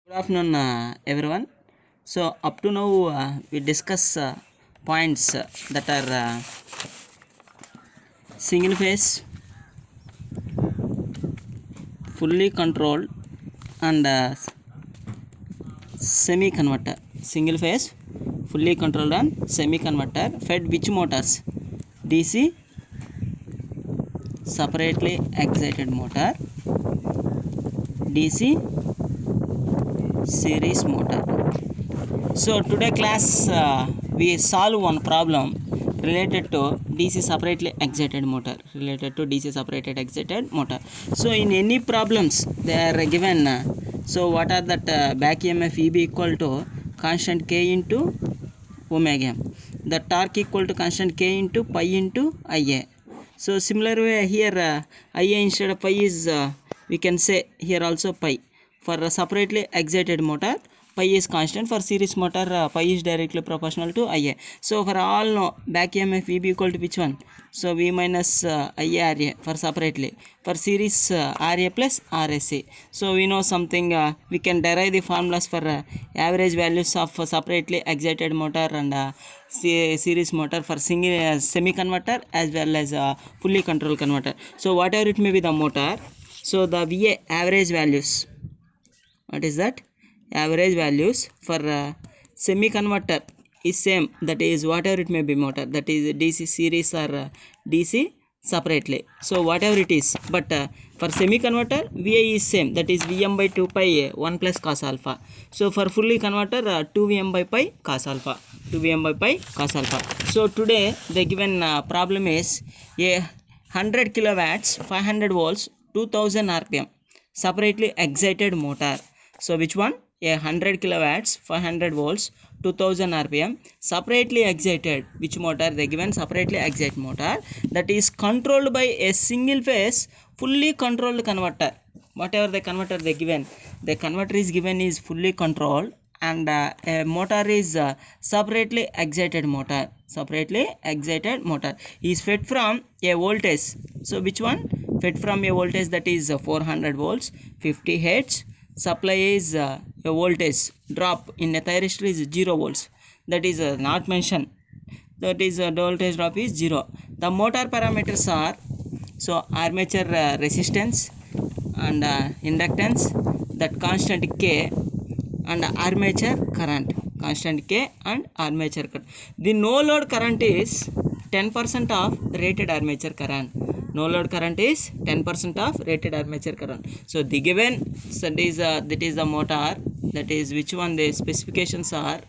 Good afternoon, everyone. So up to now, we discuss points that are single phase, fully controlled, and semi converter. Single phase, fully controlled, and semi converter fed which motors? DC separately excited motor, DC series motor. So today class we solve one problem related to DC separately excited motor. So in any problems they are given. So what are that back EMF EB equal to constant K into omega. The torque equal to constant K into pi into Ia. So similar way here Ia instead of pi is we can say here also pi. For a separately excited motor, pi is constant. For series motor, pi is directly proportional to Ia. So for all no, back EMF VB equal to which one? So V minus Ia RA for separately. For series RA plus RSA. So we know something, we can derive the formulas for average values of separately excited motor and series motor for single semi converter as well as fully controlled converter. So whatever it may be the motor, so the VA average values, what is that? Average values for semi converter is same, that is whatever it may be motor, that is DC series or DC separately. So whatever it is, but for semi converter VA is same, that is Vm by 2 pi 1 plus cos alpha. So for fully converter 2Vm by pi cos alpha, 2Vm by pi cos alpha. So today the given problem is a 100 kilowatts 500 volts 2000 rpm separately excited motor. So which one? A 100 kilowatts 500 volts 2000 rpm separately excited. Which motor? They given separately excited motor that is controlled by a single phase fully controlled converter. Whatever the converter they given, the converter is given is fully controlled, and a motor is separately excited motor. Separately excited motor is fed from a voltage. So which one? Fed from a voltage that is 400 volts 50 hertz. Supply is a voltage drop in a thyristor is 0 volts, that is not mentioned, that is the voltage drop is 0. The motor parameters are, so armature resistance and inductance, that constant K, and armature current, constant K and armature current. The no load current is 10% of rated armature current. No load current is 10% of rated armature current. So the given, so that is the motor, that is which one the specifications are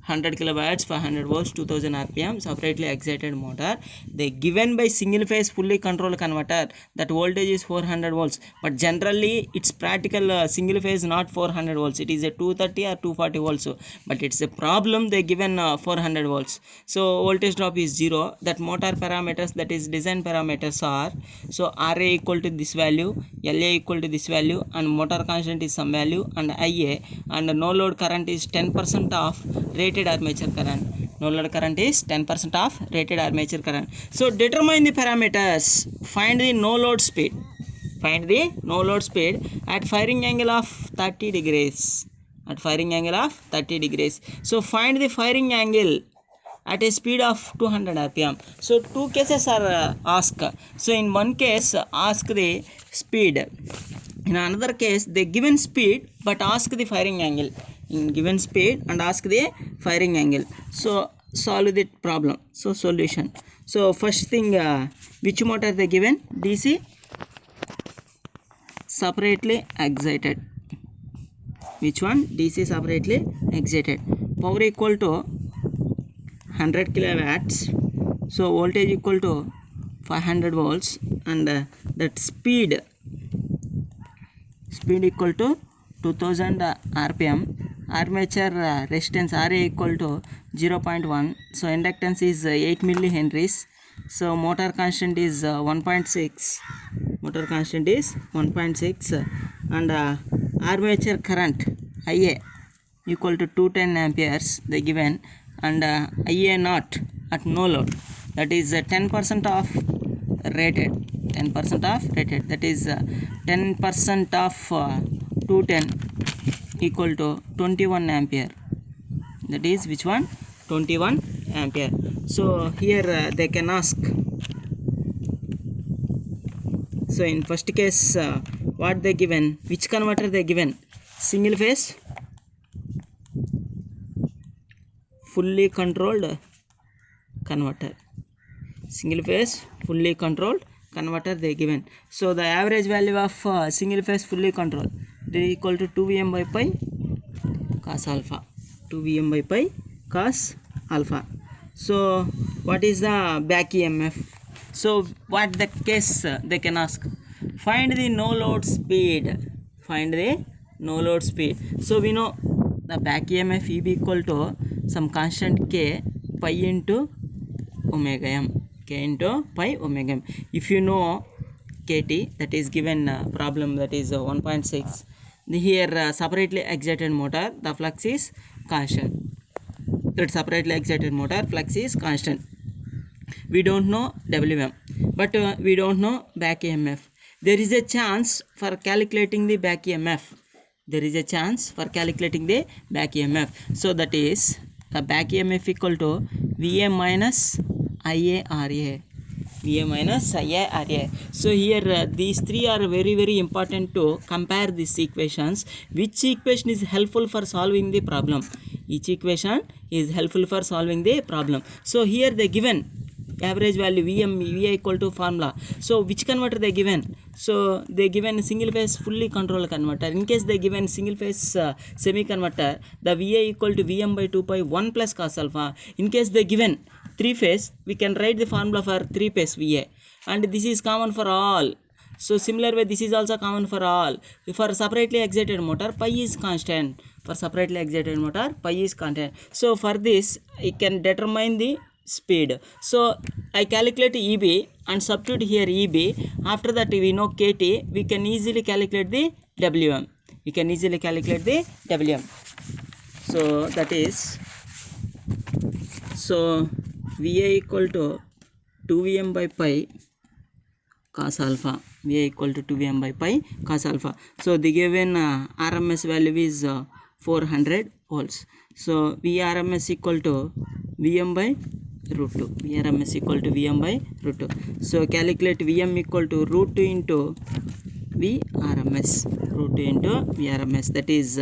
100 kilowatts 500 volts 2000 rpm separately excited motor. They given by single phase fully controlled converter, that voltage is 400 volts, but generally it's practical single phase not 400 volts, it is a 230 or 240 volts, but it's a problem they given 400 volts. So voltage drop is 0. That motor parameters, that is design parameters are, so Ra equal to this value, La equal to this value, and motor constant is some value, and Ia, and no load current is 10% of rated armature current. No load current is 10% of rated armature current. So determine the parameters. Find the no load speed. Find the no load speed at firing angle of 30 degrees. At firing angle of 30 degrees. So find the firing angle at a speed of 200 rpm. So two cases are asked. So in one case ask the speed. In another case they given speed but ask the firing angle. In given speed and ask the firing angle. So solve the problem. So solution. So first thing, which motor they given? DC separately excited. Which one? DC separately excited. Power equal to 100 kilowatts. So voltage equal to 500 volts, and that speed equal to 2000 rpm. Armature resistance Ra equal to 0.1. So inductance is 8 millihenries. So motor constant is 1.6. Motor constant is 1.6, and armature current Ia equal to 210 amperes they given, and Ia naught at no load, that is 10% of rated, 10% of rated, that is 10% of 210 equal to 21 ampere. That is which one? 21 ampere. So here they can ask. So in first case what they given, which converter they given? Single phase fully controlled converter. Single phase fully controlled converter they given. So the average value of single phase fully controlled, they equal to 2 Vm by pi cos alpha. 2 Vm by pi cos alpha. So what is the back EMF? So what the case they can ask? Find the no load speed. Find the no load speed. So we know the back EMF EB equal to some constant K pi into omega m. K into pi omega m. If you know KT, that is given problem, that is 1.6. Here separately excited motor, the flux is constant. That separately excited motor flux is constant. We don't know WM, but we don't know back EMF. There is a chance for calculating the back EMF. There is a chance for calculating the back EMF. So that is the back EMF equal to VA minus IARA. VA minus IARA. So here these three are very important to compare these equations. Which equation is helpful for solving the problem? Each equation is helpful for solving the problem. So here they given average value VA equal to formula. So which converter they given? So they given single phase fully controlled converter. In case they given single phase semi converter, the VA equal to Vm by 2 pi 1 plus cos alpha. In case they given three phase, we can write the formula for three phase VA, and this is common for all. So similar way this is also common for all. For separately excited motor, pi is constant. For separately excited motor, pi is constant. So for this I can determine the speed. So I calculate EB and substitute here EB. After that we know KT, we can easily calculate the WM. We can easily calculate the WM. So that is, so VA equal to 2 Vm by pi cos alpha. VA equal to 2 Vm by pi cos alpha. So the given RMS value is 400 volts. So VRMS equal to Vm by root 2. VRMS equal to Vm by root 2. So calculate Vm equal to root 2 into VRMS. Root 2 into VRMS. That is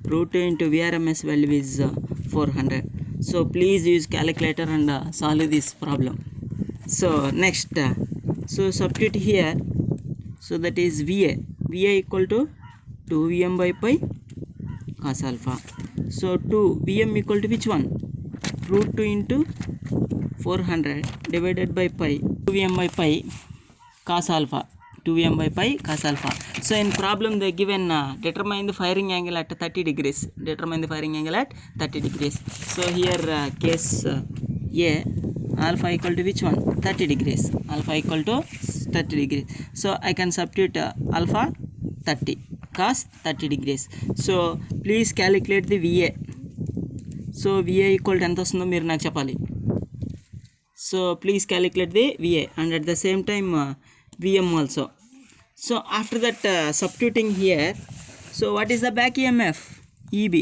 root 2 into VRMS value is 400. So please use calculator and solve this problem. So next, so substitute here. So that is VA. VA equal to 2 Vm by pi cos alpha. So 2 Vm equal to which one? Root 2 into 400 divided by pi. 2 Vm by pi cos alpha. 2 Vm by pi cos alpha. So in problem they given determine the firing angle at 30 degrees. Determine the firing angle at 30 degrees. So here case A, alpha equal to which one? 30 degrees. Alpha equal to 30 degrees. So I can substitute alpha 30 cos 30 degrees. So please calculate the VA. So VA equal to ఎంత వస్తుందో మీరు నాకు చెప్పాలి. So please calculate the VA and at the same time VM also. So after that substituting here, so what is the back EMF? EB.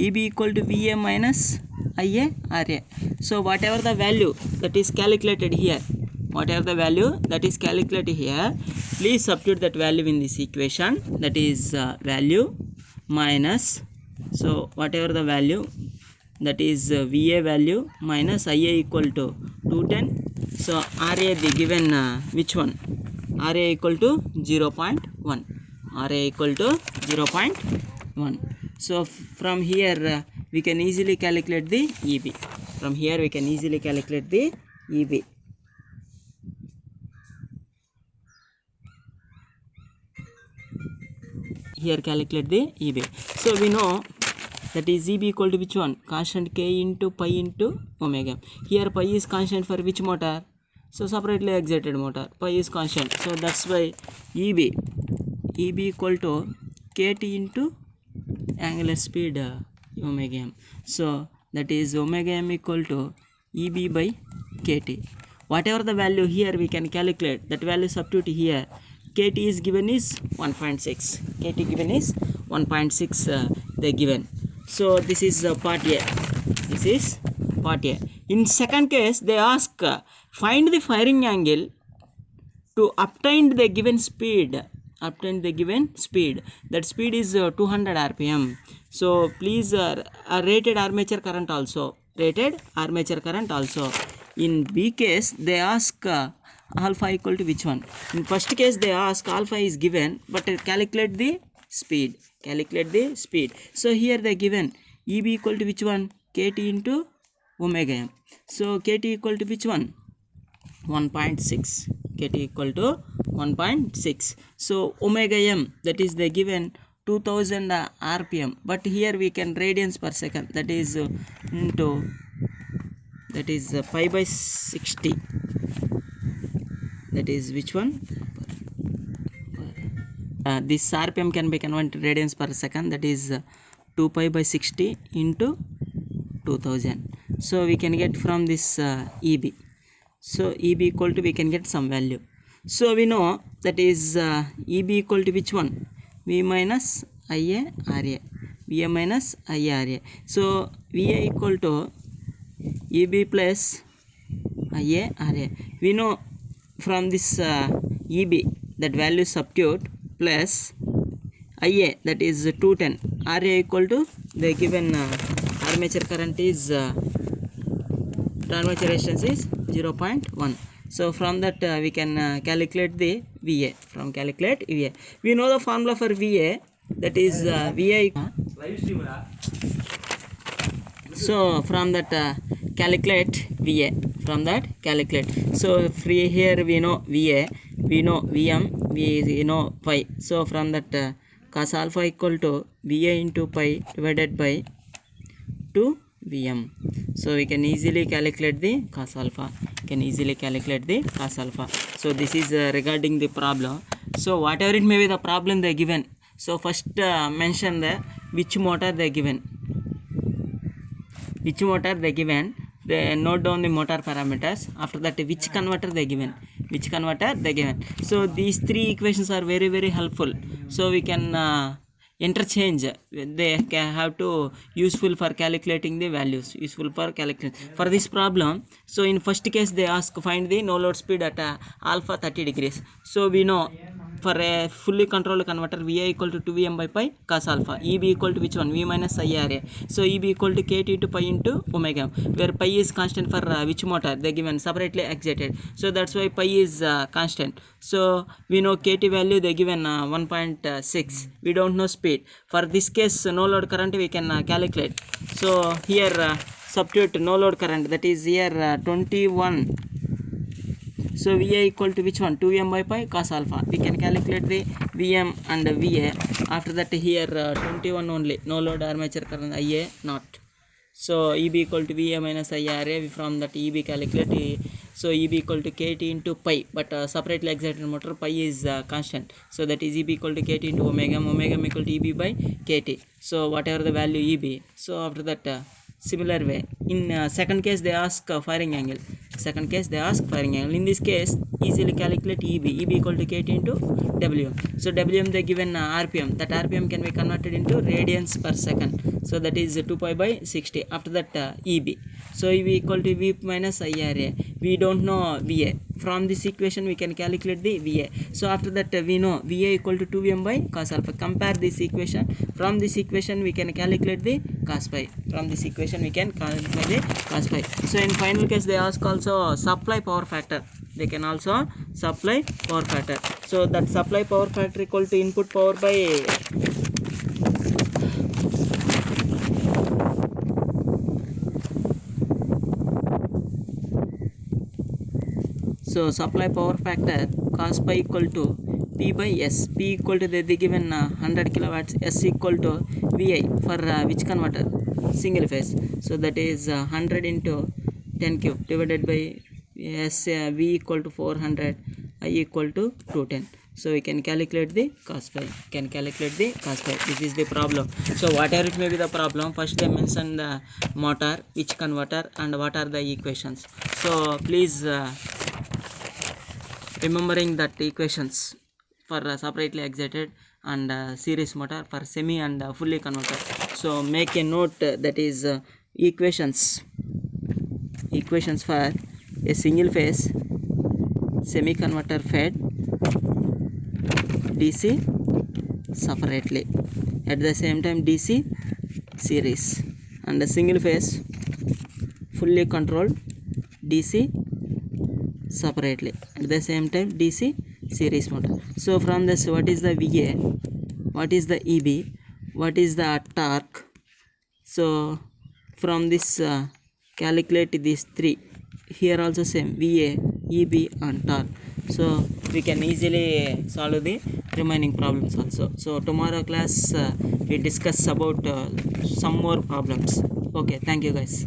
EB equal to VA minus IA RA. So whatever the value that is calculated here, whatever the value that is calculated here, please substitute that value in this equation. That is value minus, so whatever the value, that is VA value minus IA equal to 210. So RA the given which one? RA equal to 0.1. RA equal to 0.1. So from here we can easily calculate the EB. From here we can easily calculate the EB. Here calculate the EB. So we know that is EB equal to which one? Constant K into pi into omega. Here pi is constant for which motor? So separately excited motor, pi is constant. So that's why EB equal to KT into angular speed omega m. So that is omega m equal to EB by KT. Whatever the value here we can calculate, that value substitute here. KT is given is 1.6. KT given is 1.6 they given. So this is part A. This is part A. In second case, they ask find the firing angle to obtain the given speed. Obtain the given speed. That speed is 200 rpm. So please rated armature current also. Rated armature current also. In B case, they ask alpha equal to which one? In first case, they ask alpha is given, but calculate the speed. Calculate the speed. So here they given EB equal to which one? KT into omega m. So KT equal to which one? 1.6. KT equal to 1.6. So omega m, that is the given 2000 rpm, but here we can radians per second, that is into, that is pi by 60, that is which one? This rpm can be converted radians per second, that is 2 pi by 60 into 2000. So we can get from this EB. So EB equal to, we can get some value. So we know that is EB equal to which one? V minus IA RA. VA minus IA RA. So VA equal to EB plus IA RA. We know from this EB that value substitute plus IA, that is 210. RA equal to the given armature current is armature resistance is 0.1. So from that we can calculate the VA. From calculate VA, we know the formula for VA, that is VA. So from that calculate VA. From that calculate. So free here we know VA, we know VM, we know pi. So from that cos alpha equal to VA into pi divided by 2 Vm. So we can easily calculate the cos alpha. Can easily calculate the cos alpha. So this is regarding the problem. So whatever it may be the problem they given. So first mention the which motor they given. Which motor they given. They note down the motor parameters. After that which converter they given. Which converter they given. So these three equations are very helpful. So we can interchange, they have to useful for calculating the values, useful for calculating for this problem. So in first case they ask find the no load speed at alpha 30 degrees. So we know for a fully controlled converter VA equal to 2Vm by pi cos alpha. EB equal to which one? V minus IRA. So EB equal to KT to pi into omega, where pi is constant for which motor they given separately excited. So that's why pi is constant. So we know KT value they given 1.6. We don't know speed. For this case no load current we can calculate. So here substitute no load current, that is here 21. So VA equal to which one? 2Vm by pi cos alpha. We can calculate the Vm and VA. After that here 21 only. No load armature current IA not. So EB equal to VA minus IRA. From that EB calculate. So EB equal to KT into pi. But separately excited motor pi is constant. So that is EB equal to KT into omega. Omega equal to EB by KT. So whatever the value EB. So after that similar way. In second case they ask firing angle. Second case they ask firing angle. In this case easily calculate EB. EB equal to KT into WM. So WM they given RPM. That RPM can be converted into radians per second. So that is 2 pi by 60. After that EB. So EB equal to V minus IRA. We don't know VA. From this equation we can calculate the VA. So after that we know VA equal to 2Vm by cos alpha. Compare this equation. From this equation we can calculate the cos pi. From this equation we can calculate the cos pi. So in final case they ask also supply power factor. They can also supply power factor. So that supply power factor equal to input power by so supply power factor cos pi equal to P by S. P equal to the given 100 kilowatts. S equal to VI for which converter? Single phase. So that is 100 into 10 cube divided by S. V equal to 400. I equal to 210. So we can calculate the cos pi. Can calculate the cos pi. This is the problem. So whatever it may be the problem, first they mention the motor, which converter, and what are the equations. So please remembering that equations for separately excited and series motor, for semi and fully converter. So make a note, that is equations for a single phase semi converter fed DC separately, at the same time DC series, and a single phase fully controlled DC separately, at the same time DC series motor. So from this, what is the VA, what is the EB, what is the torque? So from this calculate these three. Here also same, VA, EB and torque. So we can easily solve the remaining problems also. So tomorrow class we discuss about some more problems. Okay, thank you guys.